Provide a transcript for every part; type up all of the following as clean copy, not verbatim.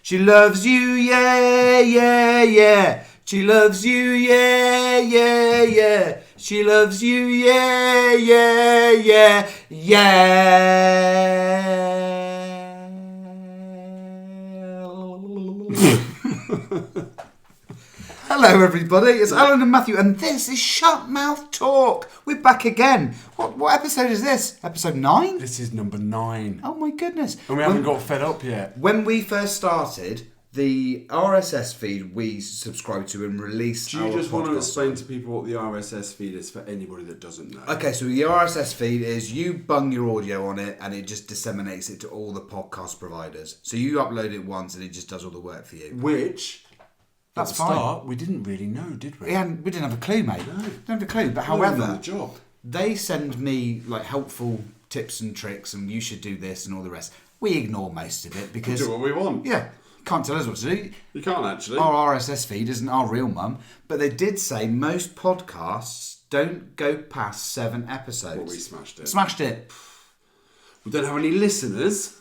She loves you, yeah, yeah, yeah. She loves you, yeah, yeah, yeah. She loves you, yeah, yeah, yeah, yeah. Hello everybody, it's Alan and Matthew and this is Shut Mouth Talk. We're back again. What episode is this? Episode 9? This is number 9. Oh my goodness. And we haven't got fed up yet. When we first started, the RSS feed we subscribed to and released. Do you just want to explain to people what the RSS feed is for anybody that doesn't know? Okay, so the RSS feed is you bung your audio on it and it just disseminates it to all the podcast providers. So you upload it once and it just does all the work for you. Which, that's at the start, we didn't really know, did we? We didn't have a clue, mate. No. Didn't have a clue. But however, the job. They send me like helpful tips and tricks and you should do this and all the rest. We ignore most of it because... We do what we want. Yeah. Can't tell us what to do. You can't actually. Our RSS feed isn't our real mum, but they did say most podcasts don't go past 7 episodes. Well, we smashed it. Smashed it. We don't have any listeners.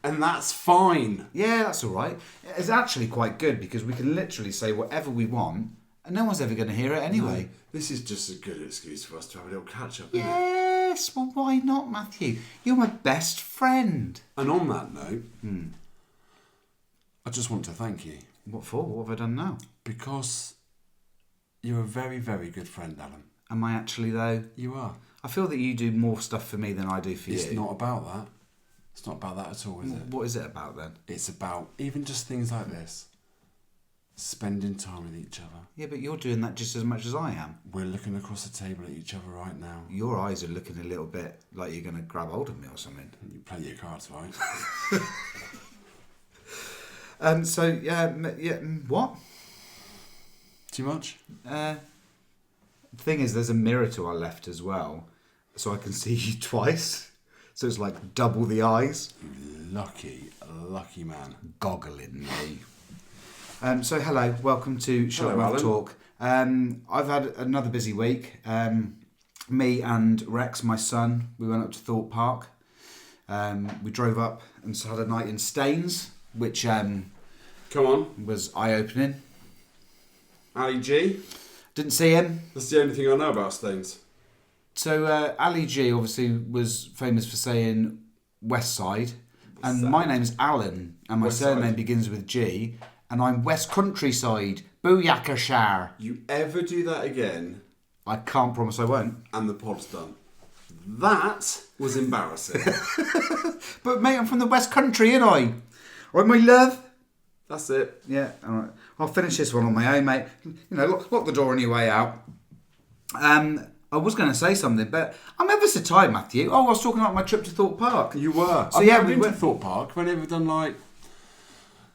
And that's fine. Yeah, that's all right. It's actually quite good because we can literally say whatever we want and no one's ever going to hear it anyway. No, this is just a good excuse for us to have a little catch-up, isn't it? Yes, well, why not, Matthew? You're my best friend. And on that note... I just want to thank you. What for? What have I done now? Because you're a very, very good friend, Alan. Am I actually, though? You are. I feel that you do more stuff for me than I do for you. It's not about that. It's not about that at all, is it? What is it about, then? It's about even just things like this. Spending time with each other. Yeah, but you're doing that just as much as I am. We're looking across the table at each other right now. Your eyes are looking a little bit like you're going to grab hold of me or something. You play your cards right. What? Too much? The thing is, there's a mirror to our left as well, so I can see you twice. So it's like double the eyes. Lucky man. Goggling me. So hello, welcome to Shut Mouth Talk. I've had another busy week. Me and Rex, my son, we went up to Thorpe Park. We drove up and had a night in Staines, which come on, was eye-opening. Ali G. Didn't see him. That's the only thing I know about Staines. So Ali G obviously was famous for saying West Side, and my name's Alan, and my surname begins with G, and I'm West Countryside, Booyakashire. You ever do that again? I can't promise I won't. And the pod's done. That was embarrassing. But mate, I'm from the West Country, ain't I? Right, my love? That's it. Yeah, all right. I'll finish this one on my own, mate. You know, lock the door on your way out. I was going to say something, but I'm ever so tired, Matthew. Oh, I was talking about my trip to Thorpe Park. You were. So I've been to Thorpe Park. We've never done like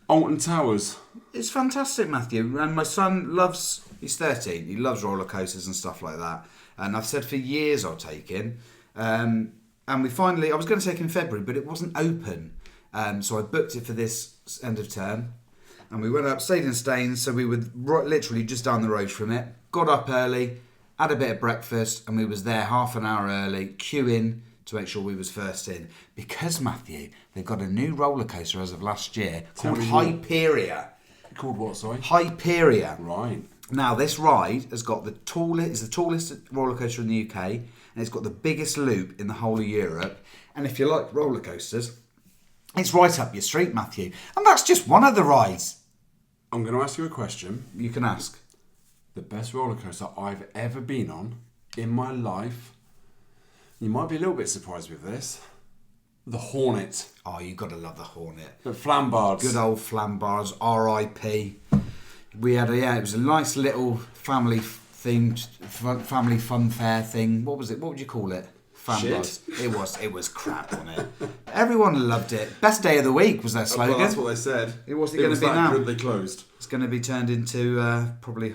Alton Towers. It's fantastic, Matthew. And my son loves. He's 13. He loves roller coasters and stuff like that. And I've said for years I'll take him. And we finally. I was going to take him in February, but it wasn't open. So I booked it for this end of term. And we went up, stayed in Staines, so we were literally just down the road from it. Got up early, had a bit of breakfast, and we was there half an hour early, queuing to make sure we was first in. Because, Matthew, they've got a new roller coaster as of last year called Hyperia. Called what, sorry? Hyperia. Right. Now, this ride has got the tallest roller coaster in the UK, and it's got the biggest loop in the whole of Europe. And if you like roller coasters, it's right up your street, Matthew. And that's just one of the rides. I'm going to ask you a question. You can ask. The best roller coaster I've ever been on in my life. You might be a little bit surprised with this. The Hornet. Oh, you got to love the Hornet. The Flambards. Good old Flambards. R.I.P. We had it was a nice little family-themed, family fun fair thing. What was it? What would you call it? Shit. It was crap, wasn't it? Everyone loved it. Best day of the week was their slogan. Well, that's what they said. What's it going to be now? Good they closed. It's going to be turned into probably,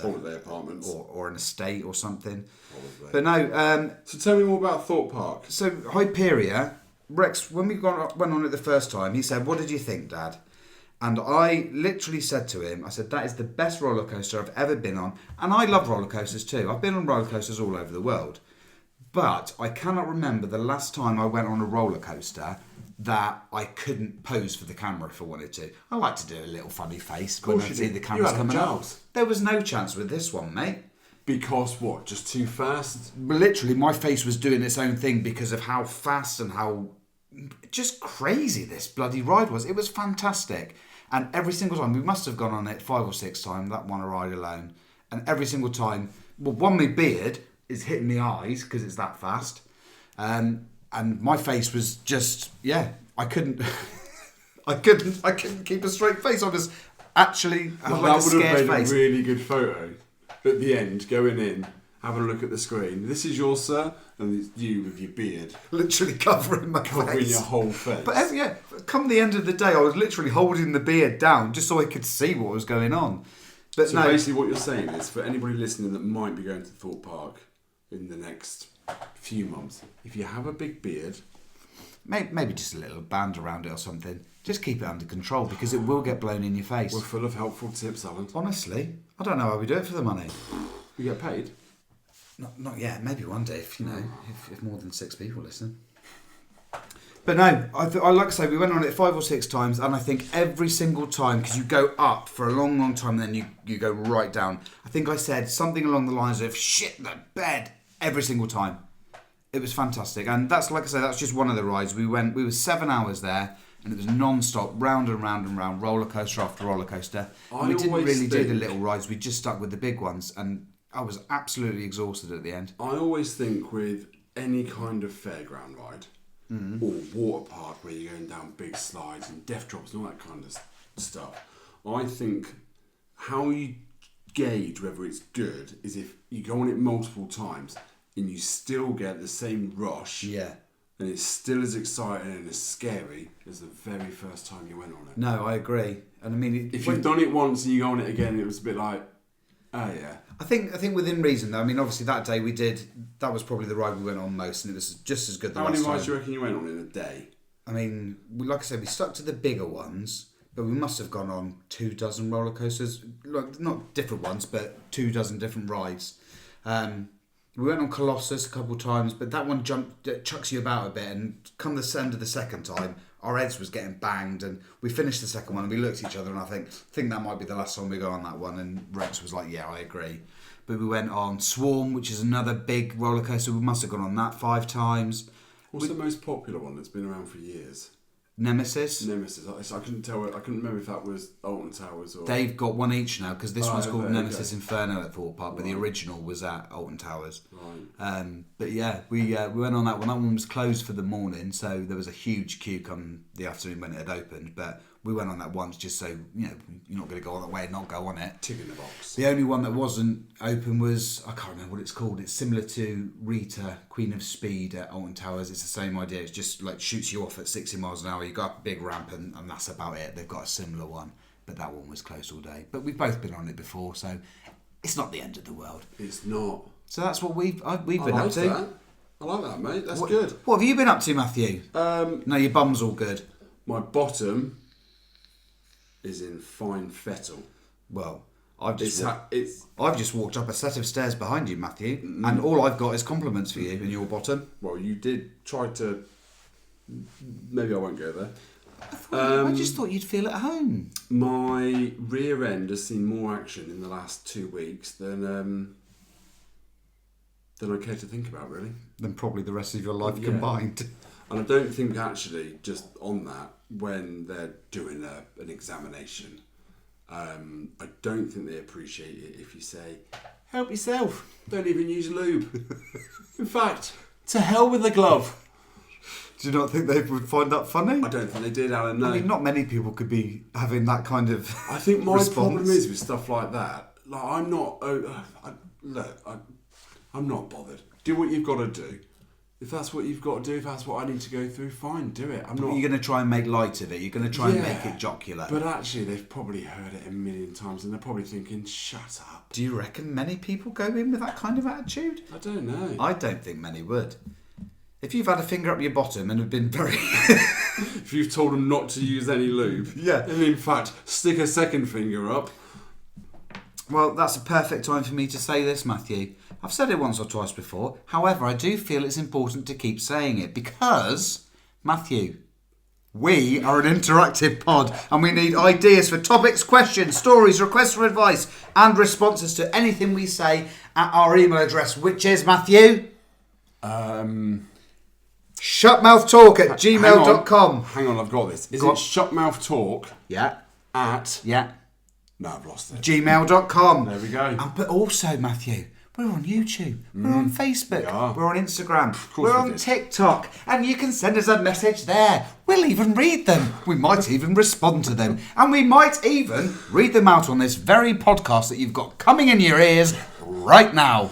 holiday apartments or an estate or something. Probably. But no. So tell me more about Thorpe Park. So Hyperia, Rex, when we went on it the first time, he said, "What did you think, Dad?" And I literally said to him, I said, "That is the best roller coaster I've ever been on." And I love roller coasters too. I've been on roller coasters all over the world. But I cannot remember the last time I went on a roller coaster that I couldn't pose for the camera if I wanted to. I like to do a little funny face when I you see do. the cameras You had coming up. jowls. There was no chance with this one, mate. Because what? Just too fast? Literally, my face was doing its own thing because of how fast and how just crazy this bloody ride was. It was fantastic. And every single time, we must have gone on it 5 or 6 times, that one ride alone. And every single time, well, one, my beard is hitting my eyes because it's that fast. And my face was just, I couldn't, I couldn't keep a straight face. I was actually Well, like a that would scared have made face. a really good photo. At the end, going in, having a look at the screen. This is yours, sir, and it's you with your beard. Literally covering my Covering face. your whole face. But come the end of the day, I was literally holding the beard down just so I could see what was going on. But so basically what you're saying is, for anybody listening that might be going to Thorpe Park in the next few months, if you have a big beard... Maybe just a little band around it or something. Just keep it under control because it will get blown in your face. We're full of helpful tips, Alan. Honestly, I don't know how we do it for the money. You get paid? Not yet. Maybe one day if if more than 6 people listen. But no, I like to say we went on it 5 or 6 times, and I think every single time, because you go up for a long, long time, and then you go right down. I think I said something along the lines of "shit the bed" every single time. It was fantastic, and that's like I say, that's just one of the rides. We were 7 hours there, and it was non-stop, round and round and round, roller coaster after roller coaster. And we didn't really do the little rides; we just stuck with the big ones, and I was absolutely exhausted at the end. I always think with any kind of fairground ride or water park where you're going down big slides and death drops and all that kind of stuff, I think how you gauge whether it's good is if you go on it multiple times and you still get the same rush. Yeah. And it's still as exciting and as scary as the very first time you went on it. No, I agree. And I mean, if you've done it once and you go on it again, it was a bit like, oh yeah. I think within reason though. I mean, obviously that day that was probably the ride we went on most, and it was just as good the How last time. many rides do you reckon you went on in a day? I mean, like I said, we stuck to the bigger ones, but we must have gone on 24 roller coasters, like not different ones, but 24 different rides. We went on Colossus a couple of times, but that one chucks you about a bit, and come the end of the second time, our heads was getting banged, and we finished the second one, and we looked at each other, and I think that might be the last time we go on that one, and Rex was like, yeah, I agree. But we went on Swarm, which is another big roller coaster. We must have gone on that 5 times. What's the most popular one that's been around for years? Nemesis. I couldn't tell. I couldn't remember if that was Alton Towers or... They've got one each now, because this one's called okay, Nemesis Inferno at Thorpe Park, but the original was at Alton Towers. Right. But yeah, we went on that one. That one was closed for the morning, so there was a huge queue come the afternoon when it had opened. But we went on that once just so, you're not going to go all that way and not go on it. Tick in the box. The only one that wasn't open was, I can't remember what it's called. It's similar to Rita, Queen of Speed at Alton Towers. It's the same idea. It's just like shoots you off at 60 miles an hour. You go up a big ramp and that's about it. They've got a similar one, but that one was closed all day. But we've both been on it before, so it's not the end of the world. It's not. So that's what we've been up to. That. I like that, mate. That's good. What have you been up to, Matthew? No, your bum's all good. My bottom is in fine fettle. Well, I've just walked up a set of stairs behind you, Matthew, and all I've got is compliments for you in your bottom. Well, you did try to... Maybe I won't go there. I just thought you'd feel at home. My rear end has seen more action in the last 2 weeks than I care to think about, really. Than probably the rest of your life combined. And I don't think actually, just on that, when they're doing an examination, I don't think they appreciate it if you say, help yourself, don't even use lube. In fact, to hell with the glove. Do you not think they would find that funny? I don't think they did, Alan, no. I mean, not many people could be having that kind of I think my response. problem is with stuff like that, like I'm not bothered. Do what you've got to do. If that's what you've got to do, if that's what I need to go through, fine, do it. I'm not. You're going to try and make light of it. You're going to try and make it jocular. But actually, they've probably heard it a million times, and they're probably thinking, "Shut up." Do you reckon many people go in with that kind of attitude? I don't know. I don't think many would. If you've had a finger up your bottom and have been very... If you've told them not to use any lube, Yeah. and in fact, stick a second finger up. Well, that's a perfect time for me to say this, Matthew. I've said it once or twice before. However, I do feel it's important to keep saying it because, Matthew, We are an interactive pod and we need ideas for topics, questions, stories, requests for advice and responses to anything we say at our email address, which is, Matthew? Shut.mouth.talk at gmail.com. Hang on, I've got this. Is it shut.mouth.talk Yeah. at... Yeah. No, I've lost it. gmail.com. There we go. But also, Matthew, we're on YouTube. We're on Facebook. We're on Instagram. We're on TikTok. And you can send us a message there. We'll even read them. We might even respond to them. And we might even read them out on this very podcast that you've got coming in your ears right now.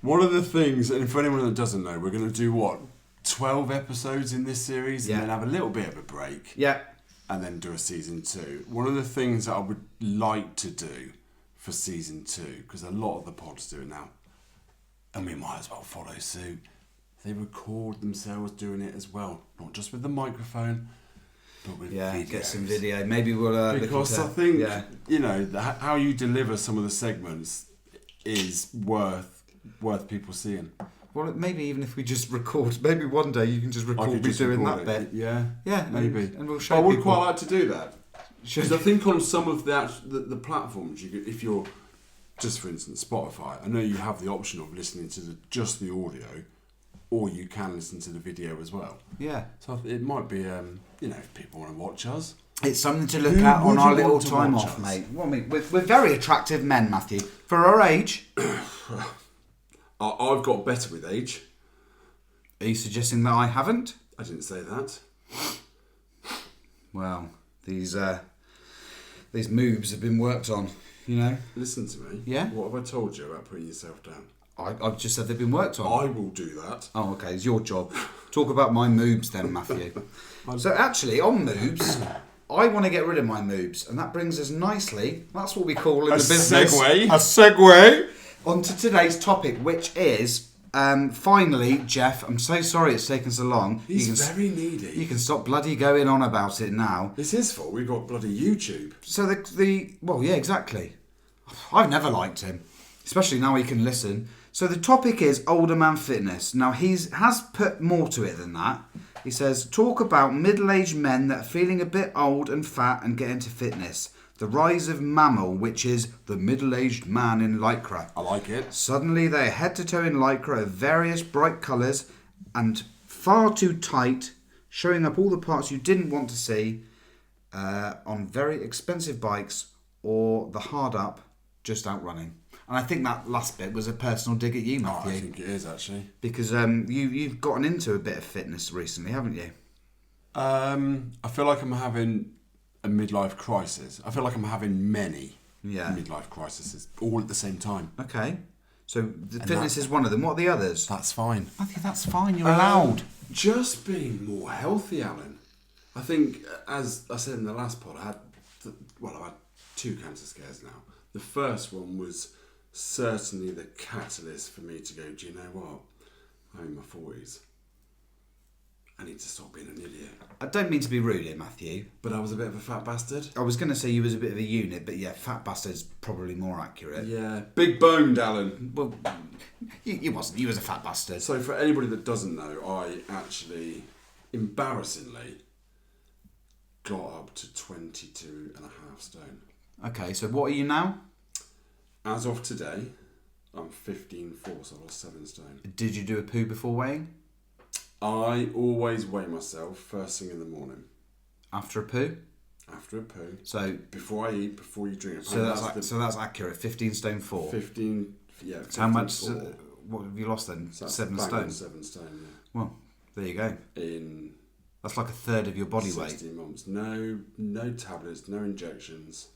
One of the things, and for anyone that doesn't know, we're going to do what? 12 episodes in this series and then have a little bit of a break. Yeah. And then do a season 2. One of the things that I would like to do for season 2, because a lot of the pods do it now, and we might as well follow suit. They record themselves doing it as well, not just with the microphone, but with videos. Get some video. Maybe we'll because I think you know how you deliver some of the segments is worth people seeing. Well, maybe even if we just record, maybe one day you can just record me doing that bit. Yeah, maybe. And we'll show I would people. quite like to do that. Because I think on some of the platforms, you could, if you're, just for instance, Spotify, I know you have the option of listening to just the audio, or you can listen to the video as well. Yeah. So it might be, if people want to watch us. It's something to look at on our little time off, mate. Well, I mean, we're very attractive men, Matthew. For our age. I've got better with age. Are you suggesting that I haven't? I didn't say that. Well, these moves have been worked on, you know. Listen to me. Yeah? What have I told you about putting yourself down? I've just said they've been worked on. I will do that. Oh, okay. It's your job. Talk about my moobs then, Matthew. So actually, on moobs, I want to get rid of my moobs. And that brings us nicely, that's what we call in the business... segue. A segue. Onto today's topic, which is... finally, Jeff, I'm so sorry it's taken so long. He's very needy. You can stop bloody going on about it now. It's his fault. We've got bloody YouTube. So well, yeah, exactly. I've never liked him, especially now he can listen. So the topic is older man fitness. Now has put more to it than that. He says, talk about middle-aged men that are feeling a bit old and fat and get into fitness. The rise of Mamil, which is the middle-aged man in Lycra. I like it. Suddenly they're head to toe in Lycra of various bright colours and far too tight, showing up all the parts you didn't want to see on very expensive bikes or the hard up just out running. And I think that last bit was a personal dig at you, Matthew. I think it is, actually. Because you've gotten into a bit of fitness recently, haven't you? I feel like I'm having a midlife crisis. I feel like I'm having many midlife crises all at the same time. Okay. So the fitness is one of them. What are the others? That's fine. Matthew, that's fine. You're allowed. Just being more healthy, Alan. I think, as I said in the last pod, I've had 2 cancer scares now. The first one was certainly the catalyst for me to go, do you know what? I'm in my 40s. I need to stop being an idiot. I don't mean to be rude here, Matthew. But I was a bit of a fat bastard. I was going to say you was a bit of a unit, but yeah, fat bastard's probably more accurate. Yeah. Big boned, Alan. Well, you wasn't. You was a fat bastard. So for anybody that doesn't know, I actually, embarrassingly, got up to 22.5 stone. Okay, so what are you now? As of today, I'm 15.4, so I lost 7 stone. Did you do a poo before weighing? I always weigh myself first thing in the morning. After a poo? After a poo. So before I eat, before you drink. So that's accurate. 15 stone 4. 15. Yeah. 15, how much? 4. What have you lost then? So 7 stone. 7 stone. Yeah. Well, there you go. That's like a third of your body weight. 16 months. No tablets. No injections.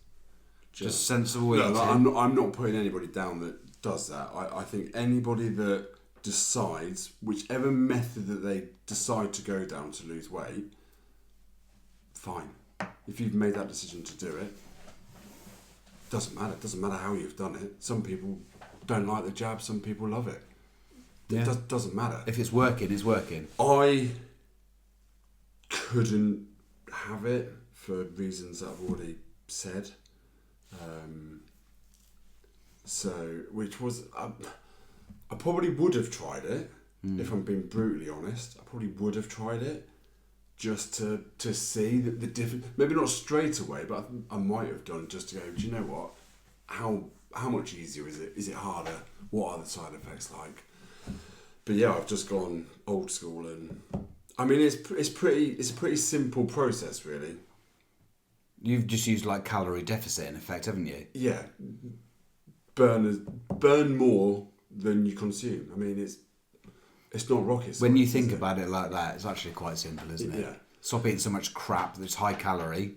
Just sensible eating. I'm not putting anybody down that does that. I think anybody that decides, whichever method that they decide to go down to lose weight, fine. If you've made that decision to do it, doesn't matter. It doesn't matter how you've done it. Some people don't like the jab, some people love it. It doesn't matter. If it's working, it's working. I couldn't have it for reasons that I've already said. Which was... I probably would have tried it, if I'm being brutally honest. I probably would have tried it, just to see the difference. Maybe not straight away, but I might have done just to go, do you know what? How much easier is it? Is it harder? What are the side effects like? But yeah, I've just gone old school, and I mean it's a pretty simple process, really. You've just used like calorie deficit in effect, haven't you? Yeah, burn more than you consume. I mean, it's not rocket science. When you think about it like that, it's actually quite simple, isn't it? Yeah. Stop eating so much crap that's high calorie,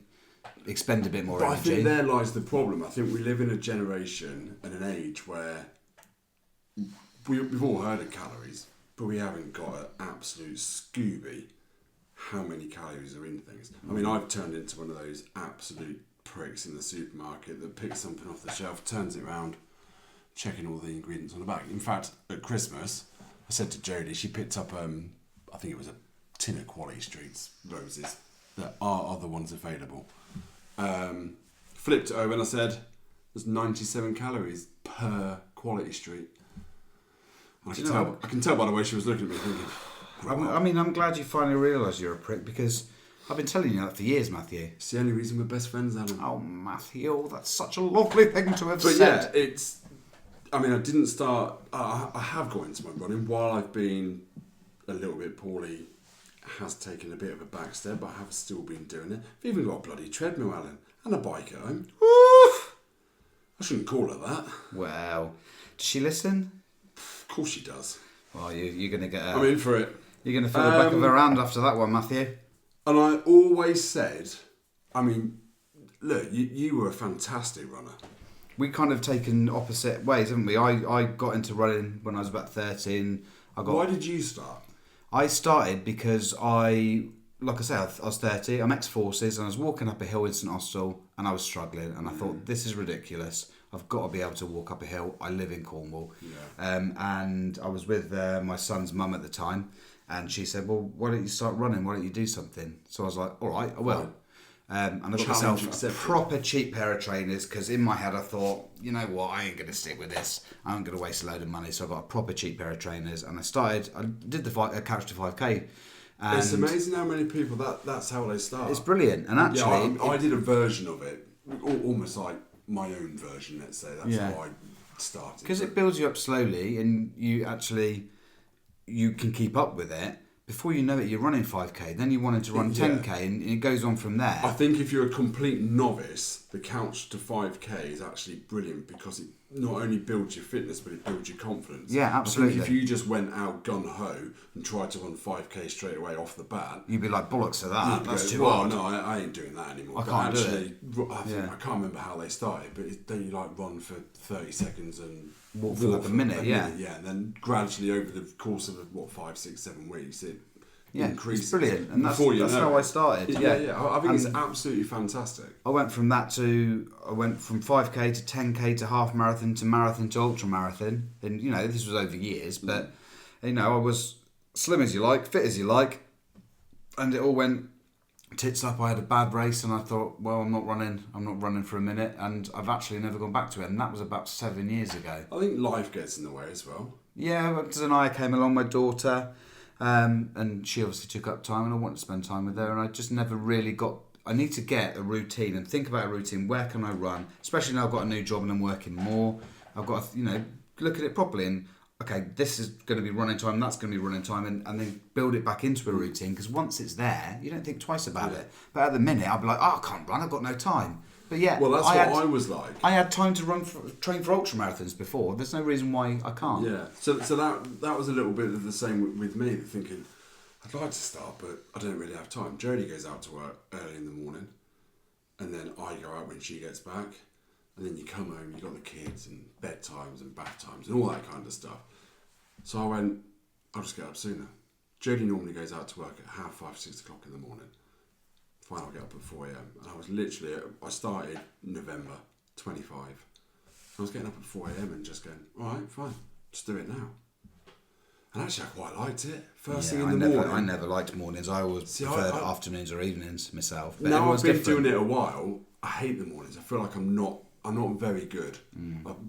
expend a bit more But energy. I think there lies the problem. I think we live in a generation and an age where we've all heard of calories, but we haven't got an absolute Scooby how many calories are in things. I mean, I've turned into one of those absolute pricks in the supermarket that picks something off the shelf, turns it around, checking all the ingredients on the back. In fact, at Christmas, I said to Jodie, she picked up, I think it was a tin of Quality Street's roses. There are other ones available. Flipped it over and I said, there's 97 calories per Quality Street. I can tell by the way she was looking at me thinking... I mean, I'm glad you finally realised you're a prick, because I've been telling you that for years, Matthew. It's the only reason we're best friends, Alan. Oh, Matthew, that's such a lovely thing to have But said. yeah, I mean, I didn't start... I have got into my running while I've been a little bit poorly. Has taken a bit of a back step, but I have still been doing it. I've even got a bloody treadmill, Alan, and a bike at home. Woof! I shouldn't call her that. Well, does she listen? Of course she does. Well, you're going to get her... I'm in for it. You're going to feel the back of her hand after that one, Matthew. And I always said, I mean, look, you were a fantastic runner. We kind of taken opposite ways, haven't we? I got into running when I was about 13. Why did you start? I started because like I say, I was 30, I'm ex-forces, and I was walking up a hill in St Austell, and I was struggling, and I thought, this is ridiculous. I've got to be able to walk up a hill. I live in Cornwall. Yeah. And I was with my son's mum at the time, and she said, well, why don't you start running? Why don't you do something? So I was like, all right, I will. And I got myself a proper cheap pair of trainers, because in my head I thought, you know what, I ain't going to stick with this. I ain't going to waste a load of money. So I got a proper cheap pair of trainers, and I did the Couch to 5K. And it's amazing how many people that's how they start. It's brilliant. And actually... I did a version of it, almost like my own version, let's say. That's how I started. Because it builds you up slowly, and you can keep up with it. Before you know it, you're running 5k. Then you wanted to run 10k, and it goes on from there. I think if you're a complete novice, the Couch to 5k is actually brilliant, because it not only builds your fitness, but it builds your confidence. Yeah, absolutely. I think if you just went out gun-ho and tried to run 5k straight away off the bat... You'd be like, bollocks to that. That's too hard. hard. No, I ain't doing that anymore. I can't do it. I can't remember how they started, but don't you like run for 30 seconds and... Walk for like a minute, yeah. Yeah, and then gradually over the course of, 5, 6, 7 weeks, it... increases. It's brilliant, and that's how I started. I think it's absolutely fantastic. I went from 5k to 10k to half marathon to ultra marathon, and this was over years. But I was slim as you like, fit as you like, and it all went tits up. I had a bad race, and I thought, well, I'm not running for a minute, and I've actually never gone back to it. And that was about 7 years ago. I think life gets in the way as well. Yeah, because then I came along, my daughter. And she obviously took up time, and I wanted to spend time with her, and I just never really I need to get a routine and think about a routine. Where can I run? Especially now I've got a new job and I'm working more. I've got to, look at it properly and, okay, this is going to be running time, that's going to be running time, and then build it back into a routine, because once it's there, you don't think twice about it. But at the minute, I'll be like, I can't run, I've got no time. But yeah, well, that's what I was like. I had time to train for ultra marathons before. There's no reason why I can't. Yeah. So that was a little bit of the same with me, thinking I'd like to start, but I don't really have time. Jodie goes out to work early in the morning, and then I go out when she gets back, and then you come home, you've got the kids and bedtimes and bath times and all that kind of stuff. So I went, I'll just get up sooner. Jodie normally goes out to work at 5:30, 6 o'clock in the morning. Fine, I'll get up at 4 a.m. And I was literally, I started November 25. I was getting up at 4 a.m. and just going, all right, fine, just do it now. And actually, I quite liked it. First thing in the morning. I never liked mornings. I always preferred afternoons or evenings myself. But now I've been doing it a while, I hate the mornings. I feel like I'm not very good.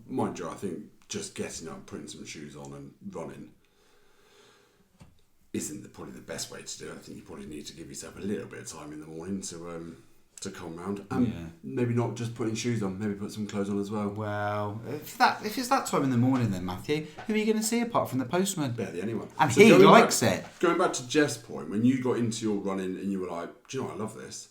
Mind you, I think just getting up, putting some shoes on and running, probably the best way to do it. I think you probably need to give yourself a little bit of time in the morning to come round, and maybe not just putting shoes on, maybe put some clothes on as well. Well, if it's that time in the morning, then Matthew, who are you going to see apart from the postman? Barely anyone. And so he likes it. Going back to Jeff's point, when you got into your running and you were like, do you know what, I love this?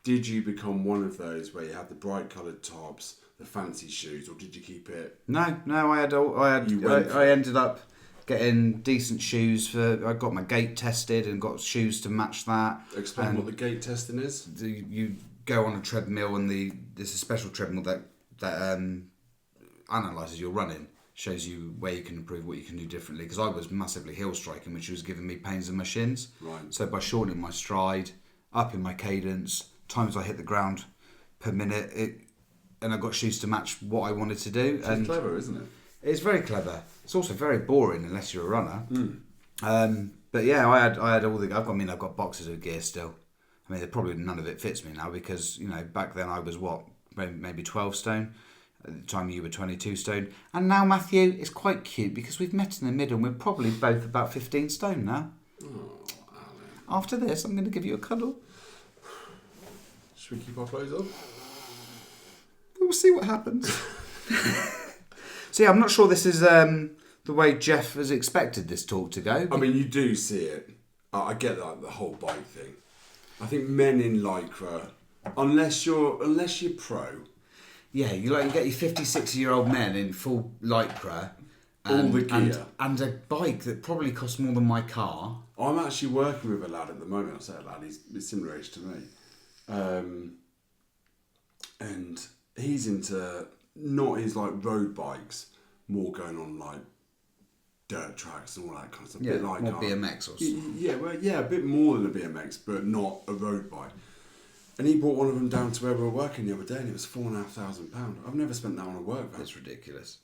Did you become one of those where you had the bright coloured tops, the fancy shoes, or did you keep it? No, I ended up getting decent shoes I got my gait tested and got shoes to match that. Explain what the gait testing is. You go on a treadmill, and there's a special treadmill that analyses your running, shows you where you can improve, what you can do differently. Because I was massively heel striking, which was giving me pains in my shins. Right. So by shortening my stride, upping my cadence, times I hit the ground per minute, and I got shoes to match what I wanted to do. It's clever, isn't it? It's very clever. It's also very boring unless you're a runner. But yeah, I had all the. I've got boxes of gear still. I mean, probably none of it fits me now because back then I was maybe 12 stone. At the time you were 22 stone, and now Matthew is quite cute because we've met in the middle. And we're probably both about 15 stone now. Oh, Alan. After this, I'm going to give you a cuddle. Should we keep our clothes on? We'll see what happens. So yeah, I'm not sure this is the way Jeff has expected this talk to go. I mean, you do see it. I get that, the whole bike thing. I think men in Lycra, unless you're pro. Yeah, you get your 50, 60-year-old men in full Lycra. All the gear. And a bike that probably costs more than my car. I'm actually working with a lad at the moment. I say a lad, he's similar age to me. And he's into not his road bikes, more going on dirt tracks and all that kind of stuff. Yeah, a bit like more BMX or something. Yeah, a bit more than a BMX, but not a road bike. And he brought one of them down to where we were working the other day, and it was £4,500. I've never spent that on a work van. It's ridiculous.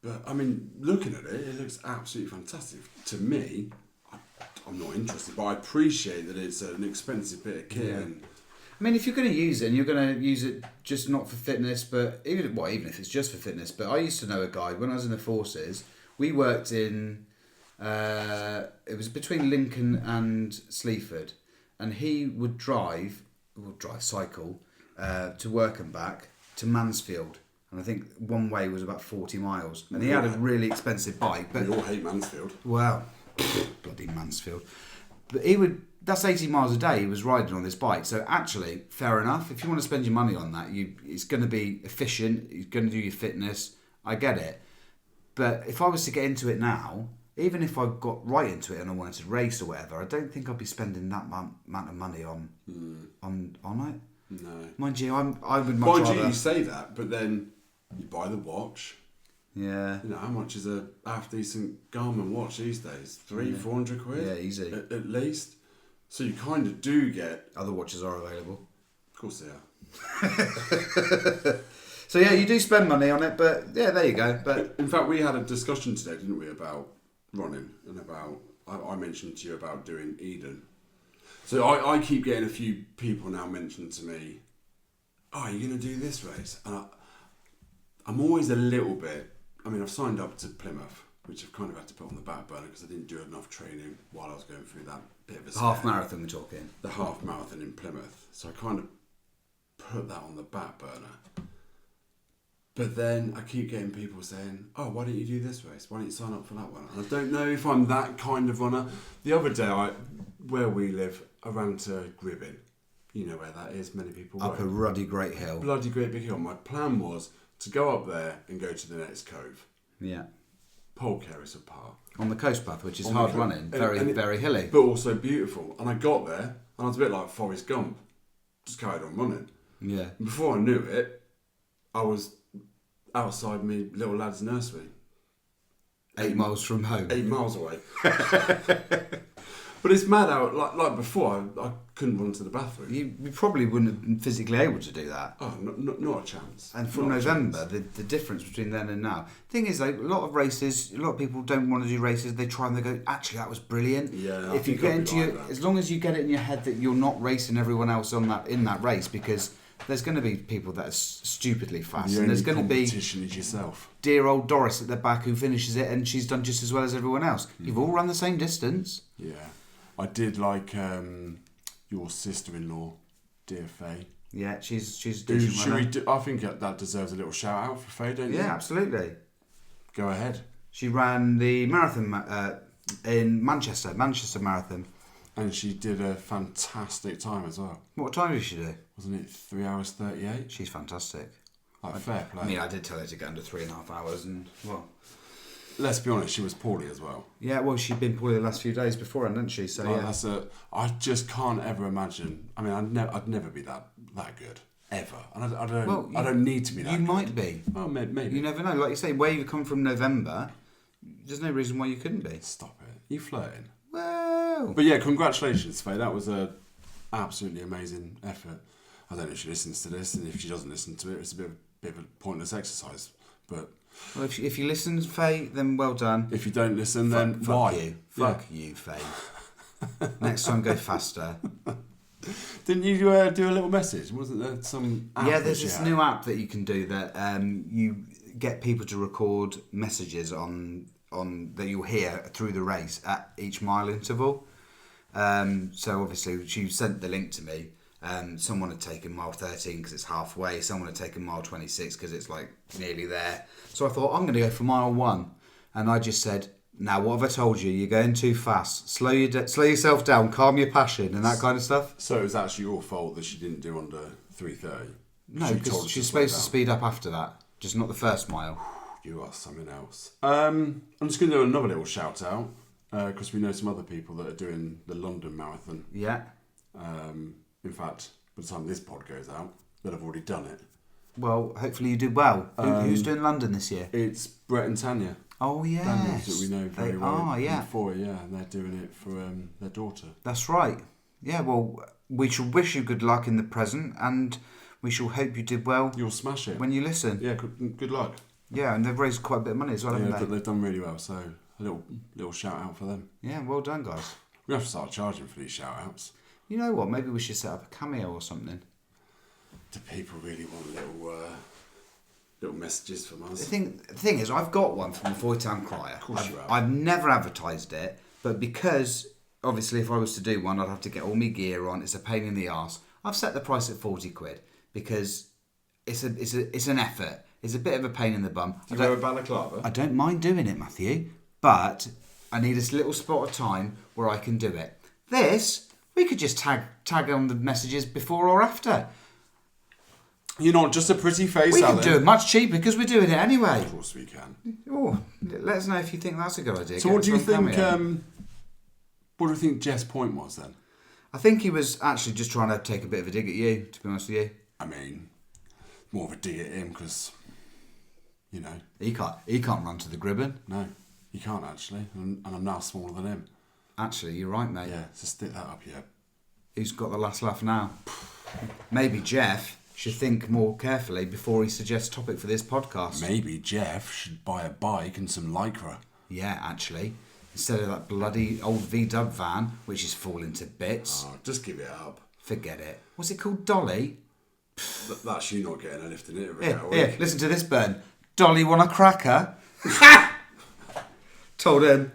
But I mean, looking at it, it looks absolutely fantastic. To me, I'm not interested, but I appreciate that it's an expensive bit of kit. Yeah. And I mean, if you're going to use it, and you're going to use it just not for fitness, but even if it's just for fitness. But I used to know a guy when I was in the forces. We worked in it was between Lincoln and Sleaford, and he would cycle to work and back to Mansfield. And I think one way was about 40 miles. And he had a really expensive bike. But we all hate Mansfield. Well, bloody Mansfield. But that's 80 miles a day he was riding on this bike. So actually, fair enough. If you want to spend your money on that, it's going to be efficient. You're going to do your fitness. I get it. But if I was to get into it now, even if I got right into it and I wanted to race or whatever, I don't think I'd be spending that amount of money on it. No. Mind you, I would much rather... you say that, but then you buy the watch. Yeah. How much is a half-decent Garmin watch these days? 300-400 quid? Yeah, easy. At least. So you kind of do get... Other watches are available. Of course they are. So yeah, you do spend money on it, but yeah, there you go. But in fact, we had a discussion today, didn't we, about running and about... I mentioned to you about doing Eden. So I keep getting a few people now mention to me, oh, are you going to do this race? And I'm always a little bit... I mean, I've signed up to Plymouth, which I've kind of had to put on the back burner because I didn't do enough training while I was going through that bit of a... half marathon we're talking. The half marathon in Plymouth. So I kind of put that on the back burner. But then I keep getting people saying, oh, why don't you do this race? Why don't you sign up for that one? And I don't know if I'm that kind of runner. The other day, where we live, I ran to Gribbin. You know where that is, many people Up a ruddy great hill. Bloody great big hill. My plan was to go up there and go to the next cove. Yeah. Pole carries apart. On the coast path, which is hard running, very hilly. But also beautiful. And I got there, and I was a bit like Forrest Gump. Just carried on running. Yeah. And before I knew it, I was outside my little lad's nursery. 8 miles from home. 8 miles away. But it's mad out. Like before, I couldn't run to the bathroom. You probably wouldn't have been physically able to do that. Oh, not a chance. And from November, the difference between then and now. Thing is, though, a lot of races, a lot of people don't want to do races. They try and they go, actually, that was brilliant. Yeah. If you get into as long as you get it in your head that you're not racing everyone else in that race, because there's going to be people that are stupidly fast, The and there's only going to be competition is yourself. dear old Doris at the back who finishes it, and she's done just as well as everyone else. You've all run the same distance. Yeah, I did like your sister-in-law, dear Faye. Yeah, she's Who decent should runner. we do? I think that deserves a little shout out for Faye, don't you? Yeah, absolutely. Go ahead. She ran the marathon in Manchester Marathon. And she did a fantastic time as well. What time did she do? Wasn't it 3 hours 38? She's fantastic. Like, fair play. I mean, I did tell her to get under 3.5 hours, and well, Let's be honest, she was poorly as well. yeah, well, she'd been poorly the last few days beforehand, hadn't she? So yeah, I just can't ever imagine. I mean, I'd never be that good ever, and I don't need to be that. You good. might be. Oh, maybe. You never know. Like you say, where you come from November, there's no reason why you couldn't be. Stop it. You flirting? Well, But yeah, congratulations, Faye. That was a absolutely amazing effort. I don't know if she listens to this, and if she doesn't listen to it, it's a bit of a pointless exercise. But well, if you listen, Faye, then well done. if you don't listen, then Fuck why? you. Fuck you, Faye. Next time, go faster. Didn't you do a little message? Wasn't there some app Yeah, there's that you this had? new app that you can do that you get people to record messages on that you'll hear through the race at each mile interval. So obviously she sent the link to me. Someone had taken mile 13 because it's halfway. Someone had taken mile 26 because it's like nearly there. So I thought, I'm going to go for mile 1. And I just said, now what have I told you? You're going too fast. Slow yourself down. Calm your passion and that kind of stuff. So it was actually your fault that she didn't do under 3:30. No, because she's supposed to speed up after that. Just not the first mile. You are something else. I'm just going to do another little shout out because we know some other people that are doing the London Marathon. Yeah. In fact, by the time this pod goes out, they'll have already done it. Well, hopefully you did well. Who's doing London this year? It's Brett and Tanya. Oh, yes. Daniels that we know very They well. are, yeah. Before, yeah, and they're doing it for their daughter. That's right. Yeah, well, we shall wish you good luck in the present, and we shall hope you did well. You'll smash it. When you listen. Yeah, good luck. Yeah, and they've raised quite a bit of money as well, haven't they? They've done really well, so a little shout out for them. Yeah, well done, guys. We have to start charging for these shout outs. You know what? Maybe we should set up a cameo or something. Do people really want little messages from us? The thing is, I've got one from the Foy Town Crier. Of course you have. I've never advertised it, but because obviously if I was to do one, I'd have to get all my gear on. It's a pain in the arse. I've set the price at 40 quid because it's an effort. It's a bit of a pain in the bum. Do you wear a balaclava? I don't mind doing it, Matthew, but I need a little spot of time where I can do it. This, we could just tag on the messages before or after. You're not just a pretty face, We can Alan. do it much cheaper because we're doing it anyway. Of course we can. Oh, let us know if you think that's a good idea. So Get what do you us on think? cameo. What do you think Jeff's point was then? I think he was actually just trying to take a bit of a dig at you, to be honest with you. I mean, more of a dig at him because, you know, He can't run to the Gribben. no, he can't actually, and I'm now smaller than him. Actually, you're right, mate. Yeah, so stick that up, yeah. Who's got the last laugh now? Maybe Jeff should think more carefully before he suggests topic for this podcast. Maybe Jeff should buy a bike and some Lycra. Yeah, actually. Instead of that bloody old VW van, which is falling to bits. Oh, just give it up. Forget it. What's it called? Dolly? That's you not getting a lift in it every Here, hour. here, listen to this, Ben. Dolly want a cracker? Told him.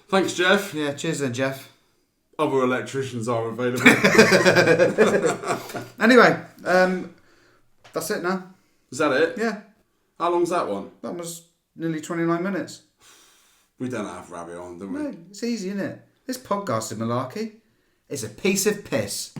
Thanks, Jeff. Yeah, cheers then, Jeff. Other electricians are available. Anyway, that's it now. Is that it? Yeah, How long's that one? that was nearly 29 minutes. We don't have Rabbit on, do we? No, it's easy, isn't it? This podcast is malarkey. It's a piece of piss.